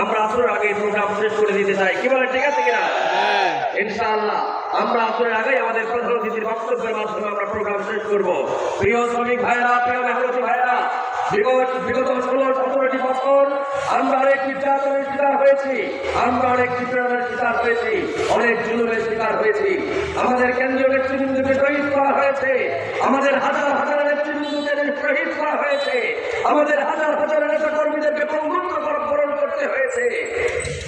আমরা আসরের আগে প্রোগ্রাম শেষ করে দিতে চাই। কি বলে, ঠিক আছে কিনা? ইনশাআল্লাহ আমরা আসরের আগে আমাদের প্রধান অতিথির বক্তব্যের মাধ্যমে আমরা প্রোগ্রাম শেষ করব। প্রিয় শ্রমিক ভাইরা, প্রিয় মেহনতি ভাইরা, বিগত 16-17টি বছর আমরা অনেক নির্যাতনের শিকার হয়েছি, আমরা অনেক নিপীড়নের শিকার হয়েছি, অনেক জুলুমের শিকার হয়েছি। আমাদের কেন্দ্রীয় নেতৃবৃন্দকে শহীদ করা হয়েছে, আমাদের হাজার হাজার নেতৃবৃন্দকে শহীদ করা হয়েছে, আমাদের হাজার হাজার নেতা কর্মীদেরকে বঙ্গবন্ধ বরণ করতে হয়েছে।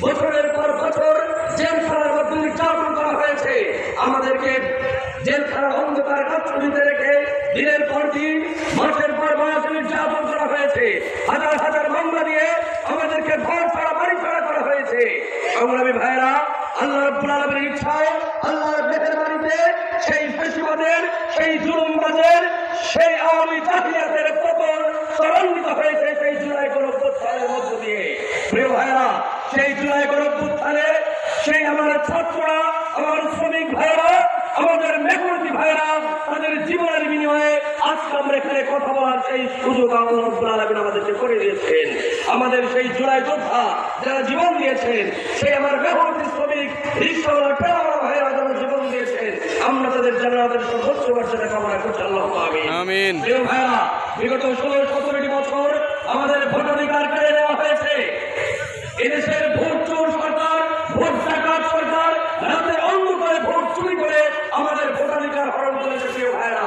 বছরের পর বছর জেলখানার মধ্যে নির্যাতন করা হয়েছে, আমাদেরকে জেলখানার অন্ধকার কাঠছবিতে রেখে দিনের পর দিন, মাসের পর মাস নির্যাতন করা হয়েছে, হাজার হাজার মামলা দিয়ে আমাদেরকে ঘর ছাড়া বাড়ি ছাড়া করা হয়েছে। সংগ্রামী ভাইরা, আল্লাহ রাব্বুল আলামিনের ইচ্ছায়, আল্লাহর মেহেরবানিতে সেই ফ্যাসিবাদের, সেই জুলুমবাজের, সেই আওয়ামী জাহিলিয়াতের পতন ত্বরান্বিত হয়েছে সেই জুলাই গণঅভ্যুত্থানের মধ্য দিয়ে। প্রিয় ভাইরা, সেই জুলাই গণঅভ্যুত্থানে সেই আমার ছাত্ররা, আমার শ্রমিক ভাইরা, আমাদের মেহনতি ভাইরা তাদের জীবনের বিনিময়ে আজকে আমরা এখানে কথা বলার সেই সুযোগ আল্লাহ রাব্বুল আলামিন আমাদেরকে করে দিয়েছেন। আমাদের সেই জুলাই যোদ্ধা যারা জীবন দিয়েছেন, সেই আমার মেহনতি শ্রমিক রিকশাওয়ালা ঠেলাওয়ালা ভাইরা যারা জীবন দিয়েছেন, আমরা তাদের জান্নাতের সর্বোচ্চ মর্যাদা কামনা করছি। আল্লাহুম্মা আমিন। প্রিয় ভাইরা, বিগত 16-17টি বছর আমাদের ভোটাধিকার কেড়ে নেওয়া হয়েছে। এদেশের ভোট চোর সরকার, ভোট ডাকাত সরকার রাতে অন্ধকারে ভোট চুরি করে আমাদের ভোটাধিকার হরণ করেছে। প্রিয় ভাইরা,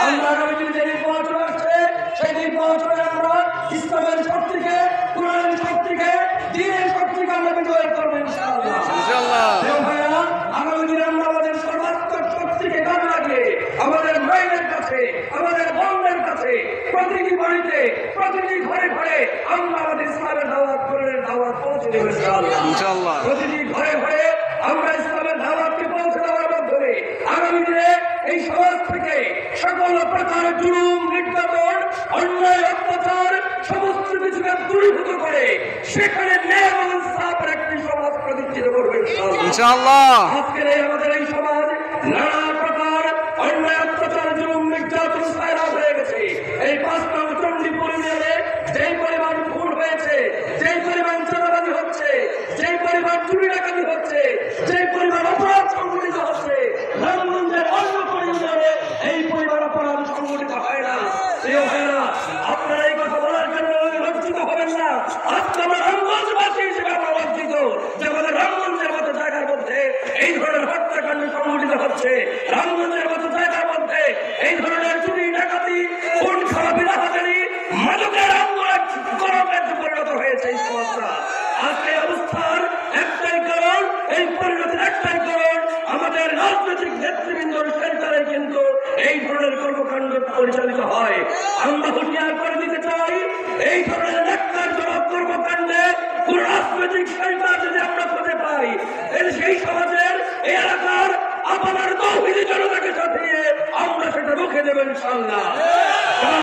আমরা আগামী দিনে যে নির্বাচন আসছে, সেই নির্বাচনে আমরা ইসলামের শক্তিকে, কোরআনের শক্তিকে, দ্বীনের শক্তিকে আমরা বিজয় করবো ইনশাআল্লাহ। প্রিয় ভাইরা, আগামী দিনে আমরা আমাদের সর্বাত্মক শক্তিকে কাজে লাগিয়ে আমাদের মায়েদের কাছে, আমাদের বোনদের কাছে, প্রতিটি বাড়িতে, প্রতিটি ঘরে ঘরে আমরা আমাদের ইসলামের দাওয়াত, কোরআনের দাওয়াত পৌঁছে দেব ইনশাআল্লাহ। প্রতিটি ঘরে ঘরে আমরা ইসলামের দাওয়াতকে পৌঁছে দেওয়ার মাধ্যমে আগামী দিনে এই সমাজ থেকে সকল প্রকার জুলুম, নির্যাতন, অন্যায়, অত্যাচার সমস্ত কিছুকে দূরীভূত করে সেখানে ন্যায় এবং ইনসাফের একটি সমাজ প্রতিষ্ঠিত করবে ইনশাআল্লাহ। আজকের আমাদের এই সমাজ নানা প্রকার অন্যায়, অত্যাচার, জুলুম, নির্যাতন ছায়া হয়ে গেছে। এই 5 নং চণ্ডীপুর ইউনিয়নে যেই পরিমাণ খুন হয়েছে, যেই পরিমাণ চাঁদাবাজি হচ্ছে, যেই পরিমাণ চুরি ডাকাতি হচ্ছে, যেই পরিমাণ অপরাধ সংঘটিত হচ্ছে, রামগঞ্জের অন্য কোনো ইউনিয়নে এই পরিমাণ অপরাধ সংঘটিত হয় না। প্রিয় ভাইরা, আপনারা এই কথা বলার জন্য লজ্জিত হবেন না। আজকে আমরা রামগঞ্জবাসী হিসেবে আমরা লজ্জিত যে আমাদের রামগঞ্জের মতো জায়গার মধ্যে এই ধরনের হত্যাকাণ্ড সংঘটিত হচ্ছে, রামগঞ্জের মতো জায়গার মধ্যে এই ধরনের চুরি ডাকাতি, খুন খারাপি, রাহাজানি, মাদকের আন্দোলন পরিণত হয়েছে এই সমাজটা। আজকে অবস্থার একটাই কারণ, এই পরিণতির একটাই কারণ, আমাদের রাজনৈতিক নেতৃবৃন্দর সেন্টারে কিন্তু এই ধরনের কর্মকাণ্ড পরিচালিত হয়। আমরা হুঁশিয়ার করে দিতে চাই, এই ধরনের ন্যাক্কারজনক কর্মকাণ্ডে কোন রাজনৈতিক সেন্টার যদি আমরা খুঁজে পাই, সেই সমাজের, এই এলাকার আপনার তৌহিদি জনতাকে সাথে আমরা সেটা রুখে দেবেন ইনশাআল্লাহ।